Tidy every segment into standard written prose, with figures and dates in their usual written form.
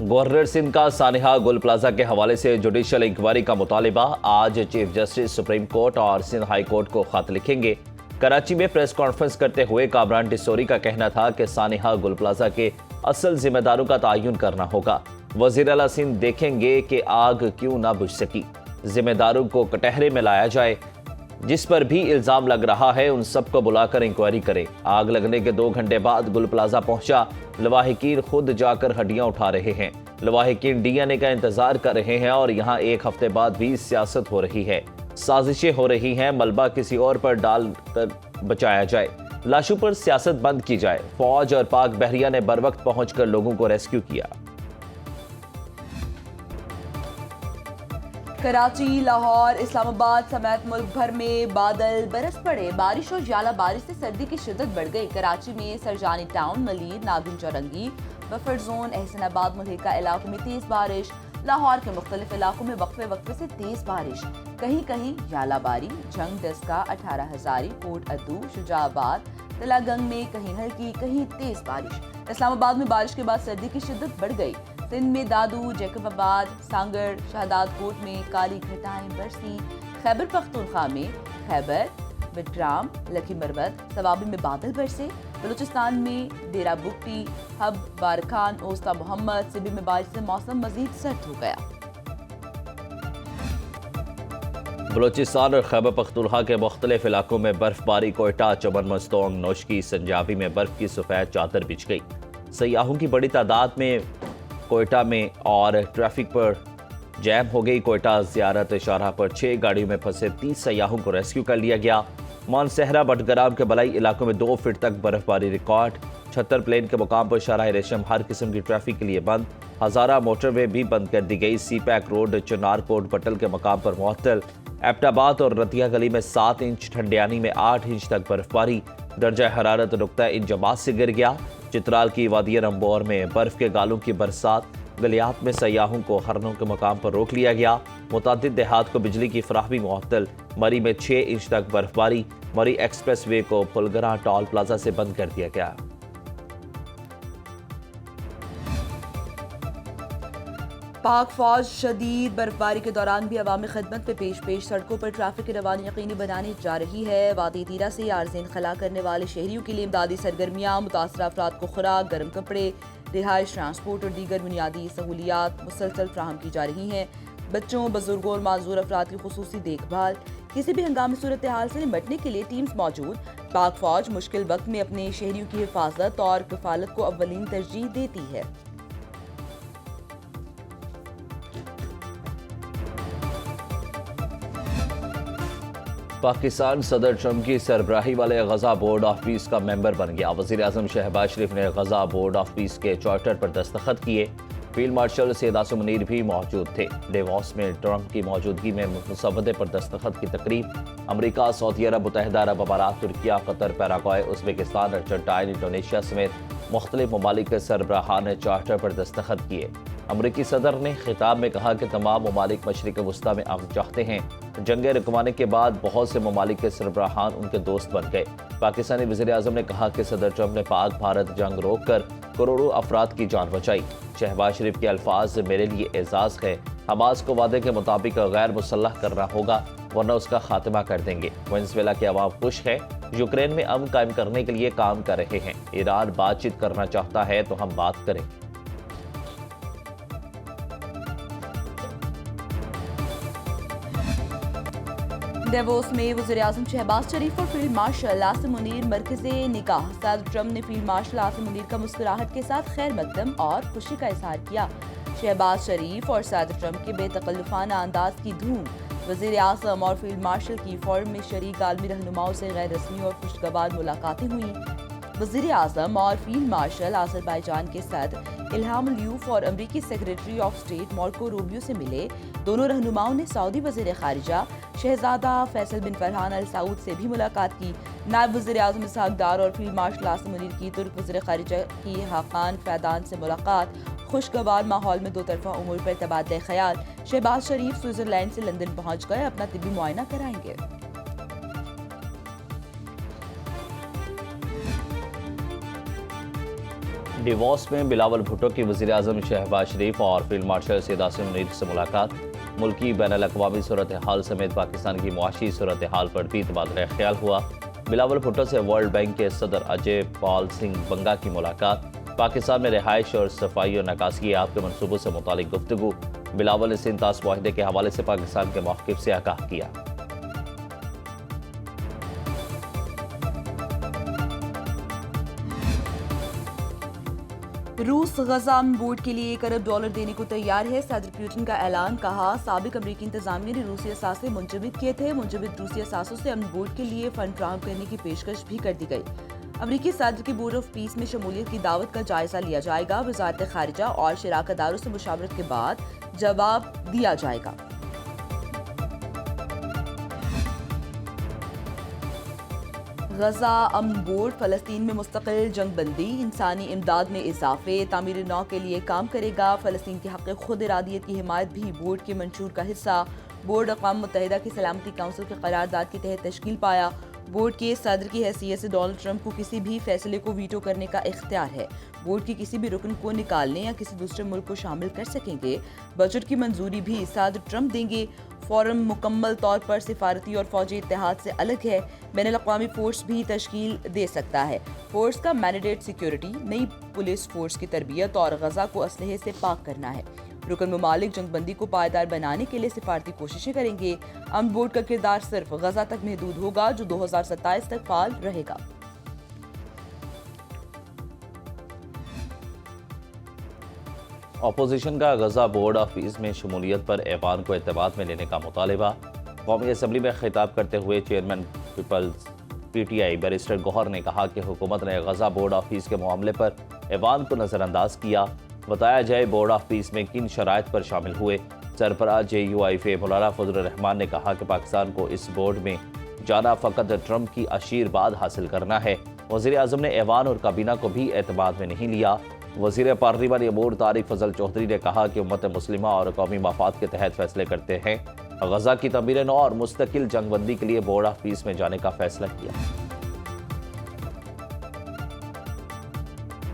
Governor Sindh का सानिहा गुल plaza के हवाले से जुडिशल इंक्वायरी का मुतालिबा। आज चीफ जस्टिस सुप्रीम कोर्ट और सिंध हाई कोर्ट को खत लिखेंगे। कराची में प्रेस कॉन्फ्रेंस करते हुए कामरान डिसोरी का कहना था कि सानिहा गुल प्लाजा के असल जिम्मेदारों का तयन करना होगा। वजीर आला सिंध देखेंगे कि आग क्यों ना बुझ सकी, जिम्मेदारों को कटहरे में लाया जाए, जिस पर भी इल्जाम लग रहा है उन सबको बुलाकर इंक्वायरी करे। आग लगने के 2 घंटे बाद गुल प्लाजा पहुंचा। लवाहिकीन खुद जाकर हड्डियां उठा रहे हैं। लवाहिकीन डीएनए का इंतजार कर रहे हैं और यहाँ 1 हफ्ते बाद भी सियासत हो रही है, साजिशें हो रही हैं। मलबा किसी और पर डाल कर बचाया जाए, लाशों पर सियासत बंद की जाए। फौज और पाक बहरिया ने बर वक्त पहुंचकर लोगों को रेस्क्यू किया। कराची, लाहौर, इस्लामाबाद समेत मुल्क भर में बादल बरस पड़े। बारिश और ज्यादा बारिश से सर्दी की शिद्दत बढ़ गई। कराची में सरजानी टाउन, मलीर, नागिन चौरंगी, बफर जोन, एहसनाबाद, मुल्हिका इलाकों में तेज बारिश। लाहौर के मुख्तलिफ इलाकों में वक्फे वक्फे से तेज बारिश, कहीं कहीं यालाबारी। जंग, डस्का, 18 हजारी, कोट अद्दू, शुजाबाद, तलागंग में कहीं हल्की कहीं तेज बारिश। इस्लामाबाद में बारिश के बाद सर्दी की शिद्दत बढ़ गई। सिंध में दादू, जैकबाबाद, सांगड़, शहदादकोट में काली घटाएं बरसी। खैबर पख्तूनख्वा में खैबर, बिट्राम, लकी मरवत, सवाबी में बादल बरसे। बलूचिस्तान में डेरा बुगटी, हब, बारखान, ओस्ता मोहम्मद, सिबी में बारिश से मौसम मजीद सर्द हो गया। बलूचिस्तान और खैबर पख्तूनख्वा के मुख्तलिफ इलाकों में बर्फबारी। कोयटा, चमन मस्तोंग, नौशकी, संजावी में बर्फ की सफेद चादर बिछ गई। सयाहों की बड़ी तादाद में कोयटा में और ट्रैफिक पर जैम हो गई। कोयटा ज़ियारत शाहराह पर 6 गाड़ियों में फंसे 30 सयाहों को रेस्क्यू कर लिया गया। मानसहरा, बटगराम के बलाई इलाकों में 2 फीट तक बर्फबारी रिकॉर्ड। 76 प्लेन के मुकाम पर शाहराह रेशम हर किस्म की ट्रैफिक के लिए बंद। हजारा मोटरवे भी बंद कर दी गई। सी पैक रोड, चनार कोट, बटल के मुकाम पर मुअत्तल। एबटाबाद और रतिया गली में 7 इंच, ठंडियानी में 8 इंच तक बर्फबारी। दर्जा हरारत नुक्ता इंजमात से गिर गया। चित्राल की वादी रंबोर में बर्फ के गालों की बरसात। गलियात में सयाहों को हरनों के मकाम पर रोक लिया गया। मुतादिद देहात को बिजली की फराहमी मुअत्तल। मरी में 6 इंच तक बर्फबारी। मरी एक्सप्रेस वे को पुलगरा टॉल प्लाजा से बंद कर दिया गया। पाक फौज शदीद बर्फबारी के दौरान भी अवामी खदमत पे पेश सड़कों पर ट्रैफिक की रवानी यकीनी बनाने जा रही है। वादी तीरा से आर्ज़ खला करने वाले शहरियों के लिए इमदादी सरगर्मियाँ, मुतासरा अफराद को खुराक, गर्म कपड़े, रिहाइश, ट्रांसपोर्ट और दीगर बुनियादी सहूलियात मुसलसल फ्राहम की जा रही हैं। बच्चों, बुजुर्गों और माजूर अफराद की खुसूसी देखभाल, किसी भी हंगामी सूरत हाल से निपटने के लिए टीम्स मौजूद। पाक फौज मुश्किल वक्त में अपने शहरियों की हिफाजत और कफालत को अव्वलीन तरजीह देती है। पाकिस्तान सदर ट्रंप की सरबराही वाले गजा बोर्ड ऑफ पीस का मेंबर बन गया। वज़ीर आज़म शहबाज शरीफ ने गजा बोर्ड ऑफ पीस के चार्टर पर दस्तखत किए। फील्ड मार्शल सैयद आसिम मुनीर भी मौजूद थे। डेवॉस में ट्रंप की मौजूदगी में मुसवदे पर दस्तखत की तकरीब। अमरीका, सऊदी अरब, मुत्तहिदा अरब अमारात, Türkiye, Qatar, Paraguay, Uzbekistan, Argentine, Indonesia समेत मुख्तलिफ ममालिक के सरबराहान ने चार्टर पर दस्तखत किए। अमरीकी सदर ने खिताब में कहा कि तमाम ममालिक मशरिक़ वस्ता में अमन चाहते हैं। जंग रुकवाने के बाद बहुत से ममालिक के सरबराहान उनके दोस्त बन गए। पाकिस्तानी वज़ीर आज़म ने कहा कि सदर ट्रंप ने पाक भारत जंग रोक कर करोड़ों अफराद की जान बचाई। शहबाज शरीफ के अल्फाज मेरे लिए एजाज़ है। हमास को वादे के मुताबिक गैर मुसल्लह करना होगा वरना उसका खात्मा कर देंगे। वेनेज़ुएला के अवाम खुश है। यूक्रेन में अमन कायम करने के लिए काम कर रहे हैं। ईरान बातचीत करना चाहता है तो हम बात करें। डेवोस में वज़ीर-ए-आज़म शहबाज शरीफ और फील्ड मार्शल आसिम मुनीर मरकज़े निकाह। सदर ट्रंप ने फील्ड मार्शल आसिम मुनीर का मुस्कुराहट के साथ खैर मकदम और खुशी का इजहार किया। शहबाज शरीफ और सदर ट्रंप के बेतकल्लुफ़ाना अंदाज की धूम। वज़ीर-ए-आज़म और फील्ड मार्शल की फोरम में शरीक आलमी रहनुमाओं से गैर रस्मी और खुशगवार मुलाकातें हुई। वज़ीर-ए-आज़म और फील्ड मार्शल अज़रबैजान के सदर इल्हाम अलियूफ और अमरीकी secretary of state Marco Rubio से मिले। दोनों रहनुमाओं ने सऊदी वज़ीर ख़ारिजा शहजादा फैसल बिन फरहान अल सऊद से भी मुलाकात की। नायब वज़ीर-ए-आज़म इसहाक डार और फील्ड मार्शल आसिम मुनीर की तुर्क वज़ीर ख़ारिजा की हाकान फैदान से मुलाकात। खुशगवार माहौल में दो तरफा उमूर पर तबादले ख्याल। शहबाज शरीफ स्विट्ज़रलैंड से लंदन पहुँच गए, अपना तिब्बी मुआयना कराएंगे। ڈیووس میں بلاول بھٹو کی وزیراعظم شہباز شریف اور فیلڈ مارشل سید عاصم منیر سے ملاقات، ملکی بین الاقوامی صورتحال سمیت پاکستان کی معاشی صورتحال پر بھی تبادلہ خیال ہوا۔ بلاول بھٹو سے ورلڈ بینک کے صدر اجے پال سنگھ بنگا کی ملاقات، پاکستان میں رہائش اور صفائی اور نکاسی آب کے منصوبوں سے متعلق گفتگو، بلاول نے سنتاس معاہدے کے حوالے سے پاکستان کے موقف سے آگاہ کیا۔ روس غزہ امن بورڈ کے لیے $1 ارب دینے کو تیار ہے، صدر پیوٹن کا اعلان، کہا سابق امریکی انتظامیہ نے روسی اثاثے منجمد کیے تھے، منجمد روسی اثاثوں سے امن بورڈ کے لیے فنڈ فراہم کرنے کی پیشکش بھی کر دی گئی۔ امریکی صدر کی بورڈ آف پیس میں شمولیت کی دعوت کا جائزہ لیا جائے گا، وزارت خارجہ اور شراکت داروں سے مشاورت کے بعد جواب دیا جائے گا۔ غزہ امن بورڈ فلسطین میں مستقل جنگ بندی، انسانی امداد میں اضافے، تعمیر نو کے لیے کام کرے گا۔ فلسطین کے حق خود ارادیت کی حمایت بھی بورڈ کے منشور کا حصہ۔ بورڈ اقوام متحدہ کی سلامتی کونسل کے قرارداد کے تحت تشکیل پایا۔ بورڈ کے صدر کی حیثیت سے ڈونلڈ ٹرمپ کو کسی بھی فیصلے کو ویٹو کرنے کا اختیار ہے۔ بورڈ کے کسی بھی رکن کو نکالنے یا کسی دوسرے ملک کو شامل کر سکیں گے۔ بجٹ کی منظوری بھی صدر ٹرمپ دیں گے۔ فورم مکمل طور پر سفارتی اور فوجی اتحاد سے الگ ہے، بین الاقوامی فورس بھی تشکیل دے سکتا ہے۔ فورس کا مینڈیٹ سیکیورٹی، نئی پولیس فورس کی تربیت اور غزہ کو اسلحے سے پاک کرنا ہے۔ رکن ممالک جنگ بندی کو پائیدار بنانے کے لیے سفارتی کوششیں کریں گے۔ امن بورڈ کا کردار صرف غزہ تک محدود ہوگا، جو 2027 تک فعال رہے گا۔ اپوزیشن کا غزہ بورڈ آف پیس میں شمولیت پر ایوان کو اعتماد میں لینے کا مطالبہ۔ قومی اسمبلی میں خطاب کرتے ہوئے chairman peoples P T I barrister Gohar نے کہا کہ حکومت نے غزہ بورڈ آف پیس کے معاملے پر ایوان کو نظر انداز کیا۔ بتایا جائے بورڈ آف پیس میں کن شرائط پر شامل ہوئے۔ سربراہ JUIF مولانا فضل الرحمان نے کہا کہ پاکستان کو اس بورڈ میں جانا فقط ٹرمپ کی آشیرواد حاصل کرنا ہے۔ وزیر اعظم نے ایوان اور کابینہ کو بھی اعتماد میں نہیں لیا۔ وزیر پارلیمانی امور طارق فضل چودھری نے کہا کہ امت مسلمہ اور قومی مفاد کے تحت فیصلے کرتے ہیں۔ غزہ کی تعمیر نو اور مستقل جنگ بندی کے لیے بورڈ آف پیس میں جانے کا فیصلہ کیا۔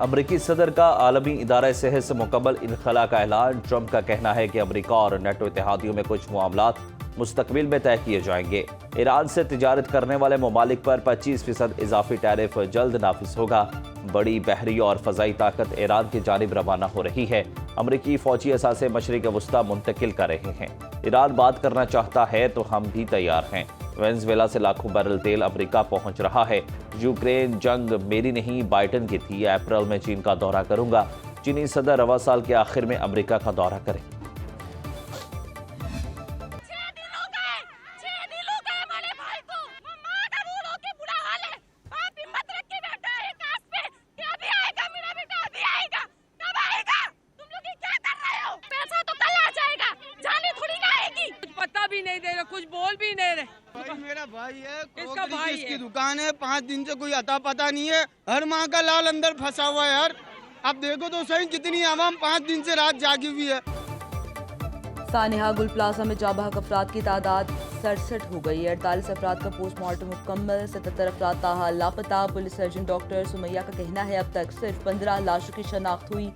امریکی صدر کا عالمی ادارہ صحت سے مکمل انخلاء کا اعلان۔ ٹرمپ کا کہنا ہے کہ امریکہ اور نیٹو اتحادیوں میں کچھ معاملات مستقبل میں طے کیے جائیں گے۔ ایران سے تجارت کرنے والے ممالک پر 25% اضافی ٹیرف جلد نافذ ہوگا۔ بڑی بحری اور فضائی طاقت ایران کی جانب روانہ ہو رہی ہے۔ امریکی فوجی اثاثے مشرق وسطیٰ منتقل کر رہے ہیں۔ ایران بات کرنا چاہتا ہے تو ہم بھی تیار ہیں۔ وینزویلا سے لاکھوں بیرل تیل امریکہ پہنچ رہا ہے۔ یوکرین جنگ میری نہیں بائیڈن کی تھی۔ اپریل میں چین کا دورہ کروں گا۔ چینی صدر رواں سال کے آخر میں امریکہ کا دورہ کریں گے۔ کچھ بول بھی نہیں رہے۔ بھائی میرا بھائی ہے، اس کا بھائی اس کی ہے۔ دکان ہے، 5 دن سے کوئی عطا پتہ نہیں ہے، ہر ماہ کا لال اندر پھنسا ہوا ہے یار۔ اب دیکھو تو صحیح کتنی عوام 5 دن سے رات جاگی ہوئی ہے۔ سانحہ گل پلازا میں جاں بحق افراد کی تعداد 67 ہو گئی ہے۔ 48 افراد کا پوسٹ مارٹم مکمل، 77 افراد تاحال لاپتہ۔ پولیس سرجن ڈاکٹر سمیہ کا کہنا ہے اب تک صرف 15 لاشوں کی شناخت ہوئی،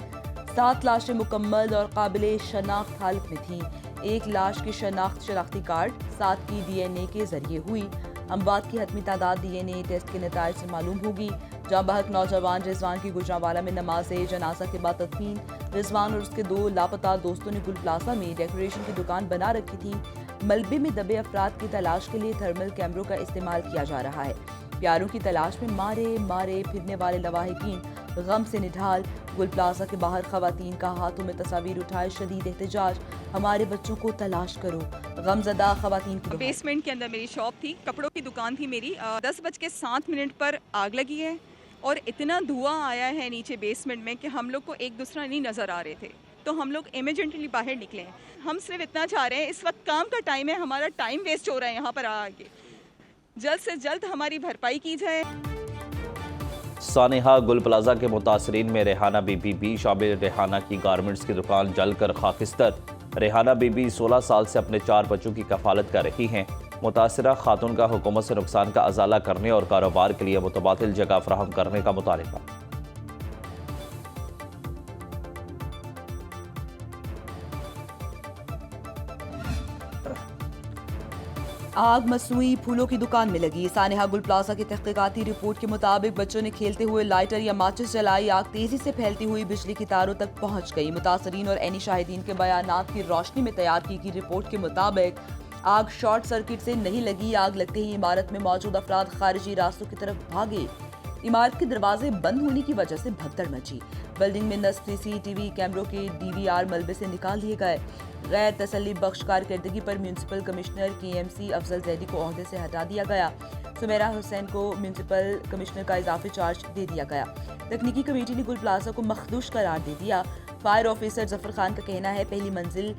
7 لاشیں مکمل اور قابل شناخت حالت میں تھیں۔ 1 لاش کی شناخت شناختی کارڈ 7 کی DNA کے ذریعے ہوئی۔ اموات کی حتمی تعداد DNA ٹیسٹ کے نتائج سے معلوم ہوگی۔ جاں بحق نوجوان رضوان کی گجرانوالہ میں نماز جنازہ کے بعد تدفین۔ رضوان اور اس کے 2 لاپتہ دوستوں نے گل پلازا میں ڈیکوریشن کی دکان بنا رکھی تھی۔ ملبے میں دبے افراد کی تلاش کے لیے تھرمل کیمروں کا استعمال کیا جا رہا ہے۔ پیاروں کی تلاش میں مارے پھرنے والے لواحقین غم سے نڈھال۔ گل پلازا کے باہر خواتین کا ہاتھوں میں تصاویر اٹھائے شدید احتجاج، ہمارے بچوں کو تلاش کرو۔ غم زدہ خواتین کی بیسمنٹ کے اندر میری شاپ تھی، کپڑوں کی دکان تھی میری۔ 10:07 پر آگ لگی ہے اور اتنا دھواں آیا ہے نیچے بیسمنٹ میں کہ ہم لوگ کو ایک دوسرا نہیں نظر آ رہے تھے، تو ہم لوگ ایمرجنٹلی باہر نکلے ہیں۔ ہم صرف اتنا چاہ رہے ہیں، اس وقت کام کا ٹائم ہے، ہمارا ٹائم ویسٹ ہو رہا ہے یہاں پر آ کے، جلد سے جلد ہماری بھرپائی کی جائے۔ سانحہ گل پلازا کے متاثرین میں ریحانہ بی بی بھی شامل۔ ریحانہ کی گارمنٹس کی دکان جل کر خاکستر۔ ریحانہ بی بی 16 سال سے اپنے 4 بچوں کی کفالت کر رہی ہیں۔ متاثرہ خاتون کا حکومت سے نقصان کا ازالہ کرنے اور کاروبار کے لیے متبادل جگہ فراہم کرنے کا مطالبہ۔ आग मसनूई फूलों की दुकान में लगी। सानेहा गुल प्लाजा की तहकीकाती रिपोर्ट के मुताबिक बच्चों ने खेलते हुए लाइटर या माचिस जलाई। आग तेजी से फैलती हुई बिजली की तारों तक पहुंच गई। मुतासरीन और एनी शाहिदीन के बयानात की रोशनी में तैयार की गई रिपोर्ट के मुताबिक आग शॉर्ट सर्किट से नहीं लगी। आग लगते ही इमारत में मौजूद अफराद खारिजी रास्तों की तरफ भागे। इमारत के दरवाजे बंद होने की वजह से भगदड़ मची। बिल्डिंग में नस्ब CCTV कैमरों के DVR मलबे से निकाल लिए गए। गैर तसल्ली बख्श कारकर्दगी पर municipal commissioner KMC Afzal Zaidi को ओहदे से हटा दिया गया। सुमेरा हुसैन को म्यूनसिपल कमिश्नर का इजाफी चार्ज दे दिया गया। तकनीकी कमेटी ने गुल प्लाजा को मखदूश करार दे दिया। फायर ऑफिसर जफर खान का कहना है पहली मंजिल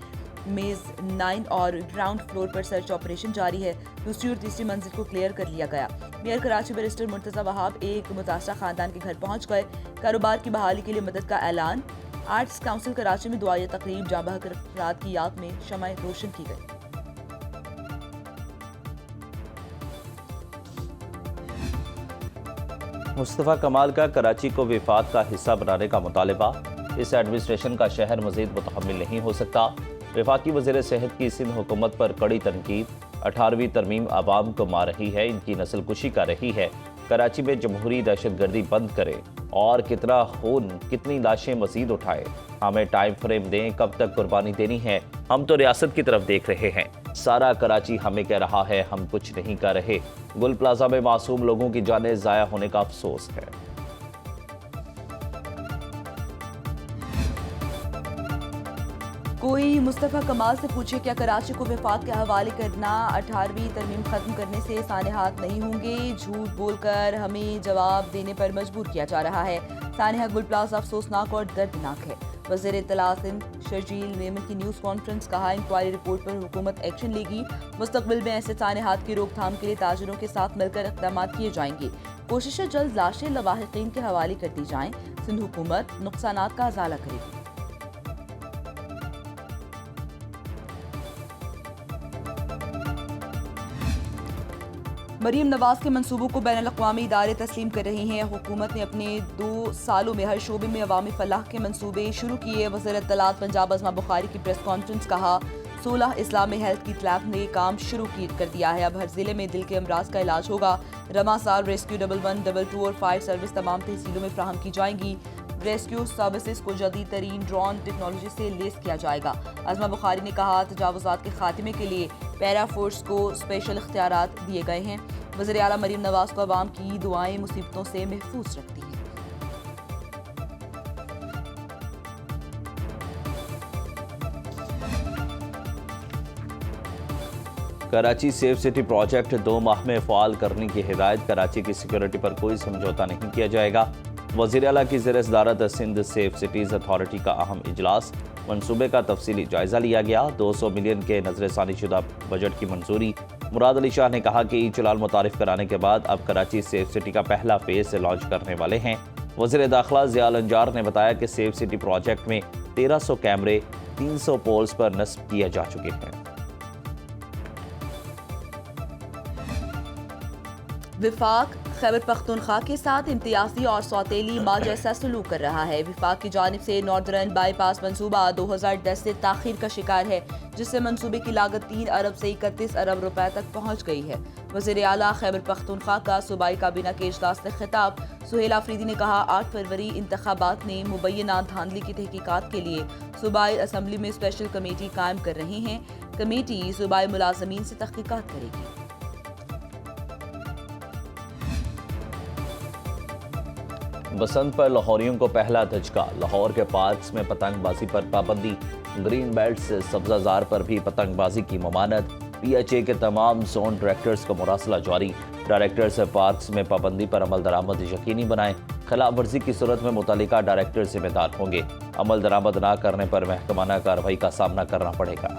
मेज 9 और ग्राउंड फ्लोर पर सर्च ऑपरेशन जारी है। दूसरी और तीसरी मंजिल को क्लियर कर लिया गया। मेयर कराची बैरिस्टर मुर्तजा वहाब एक मुतासरा खानदान के घर पहुंच गए। कारोबार की बहाली के लिए मदद का ऐलान। आर्ट्स काउंसिल कराची में दुआया तकरीब जाँ बहक अफराद की याद में शमाए रोशन की गई। मुस्तफ़ा कमाल का कराची को विफाक का हिस्सा बनाने का मुतालबा। इस एडमिनिस्ट्रेशन का शहर मजीद मुतहम्मिल नहीं हो सकता। वफाकी वज़ीर सेहत की सिंध हुकूमत पर कड़ी तनकीद। 18वीं तरमीम आवाम को मार रही है, इनकी नस्ल कुशी कर रही है। कराची में जमहूरी दहशतगर्दी बंद करें और कितना खून कितनी लाशें मजीद उठाए। हमें टाइम फ्रेम दें, कब तक कुर्बानी देनी है। हम तो रियासत की तरफ देख रहे हैं। सारा कराची हमें कह रहा है, हम कुछ नहीं कर रहे। गुल प्लाजा में मासूम लोगों की जानें ज़ाया होने का अफसोस है। कोई मुस्तफ़ा कमाल से पूछे क्या कराची को वफाक के हवाले करना 18वीं तरमीम खत्म करने से सानेहात नहीं होंगे। झूठ बोलकर हमें जवाब देने पर मजबूर किया जा रहा है। सानेहा गुल प्लाजा अफसोसनाक और दर्दनाक है। वज़ीर इत्तला सिंध शर्जील मेमन की न्यूज़ कॉन्फ्रेंस। कहा इंक्वायरी रिपोर्ट पर हुकूमत एक्शन लेगी। मुस्तकबिल में ऐसे सानेहात की रोकथाम के लिए ताजिरों के साथ मिलकर इक़दाम किए जाएंगे। कोशिशें जल्द लाशें लवाहिकीन के हवाले कर दी जाएं। सिंध हुकूमत नुकसानात का अजाला करेगी। मरीम नवाज के मंसूबों को बैनुल अक़वामी इदारे तस्लीम कर रही हैं। हुकूमत ने अपने 2 सालों में हर शोबे में अवामी फलाह के मंसूबे शुरू किए। वज़ीर इत्तलात पंजाब अज़मा बुखारी की प्रेस कॉन्फ्रेंस। कहा 16 इस्लामी हेल्थ की लैब ने काम शुरू कर दिया है। अब हर जिले में दिल के अमराज का इलाज होगा। रमासार रेस्क्यू 11, 22 और फायर सर्विस तमाम तहसीलों में फ्राहम की जाएंगी। रेस्क्यू सर्विसेज को जदीद तरीन ड्रोन टेक्नोलॉजी से लेस किया जाएगा। अज़मा बुखारी ने कहा तजावुज़ात के खात्मे के लिए पैरा फोर्स को स्पेशल इख्तियारात दिए गए हैं। वज़ीर आला मरीम नवाज को अवाम की दुआएं मुसीबतों से महफूज रखती हैं। कराची सेफ सिटी प्रोजेक्ट 2 माह में फ़ाल करने की हिदायत। कराची की सिक्योरिटी पर कोई समझौता नहीं किया जाएगा। वज़ीर आला की ज़ेर सदारत सिंध सेफ सिटीज़ अथॉरिटी का अहम इजलास। मनसूबे का तफसीली जायजा लिया गया। 200 मिलियन के नज़रसानी शुदा बजट की मंजूरी। मुराद अली शाह ने कहा कि चलान मुतारिफ कराने के बाद अब कराची सेफ सिटी का पहला फेज लॉन्च करने वाले हैं। वज़ीर दाखिला ज़ियाल अंजार ने बताया कि सेफ सिटी प्रोजेक्ट में 1300 कैमरे 300 पोल्स पर नस्ब किए जा चुके हैं। विफाक खैबर पख्तूनख्वा के साथ इम्तियाजी और सौतेली माँ जैसा सलूक कर रहा है। विफाक की जानिब से नॉर्दर्न बाईपास मंसूबा 2010 से ताखीर का शिकार है, जिससे मंसूबे की लागत 3 अरब से 31 अरब रुपए तक पहुँच गई है। वज़ीर आला खैबर पख्तूनख्वा का सूबाई काबीना के इजलास से खिताब। सुहेल आफरीदी ने कहा 8 फरवरी इंतखाबात ने मुबैना धांधली की तहकीकात के लिए सूबाई असम्बली में स्पेशल कमेटी कायम कर रही हैं। कमेटी सूबाई मुलाजमीन से तहकीकात करेगी। बसंत पर लाहौरियों को पहला धचका। लाहौर के पार्क्स में पतंगबाजी पर पाबंदी। ग्रीन बेल्ट से सब्जाजार पर भी पतंगबाजी की ममानत। PHA के तमाम जोन डायरेक्टर्स को मुरासला जारी। डायरेक्टर से पार्क्स में पाबंदी पर अमल दरामद यकीनी बनाएं। खिलाफ वर्जी की सूरत में मुतल्लिका डायरेक्टर जिम्मेदार होंगे। अमल दरामद न करने पर महकमाना कार्रवाई का सामना करना पड़ेगा।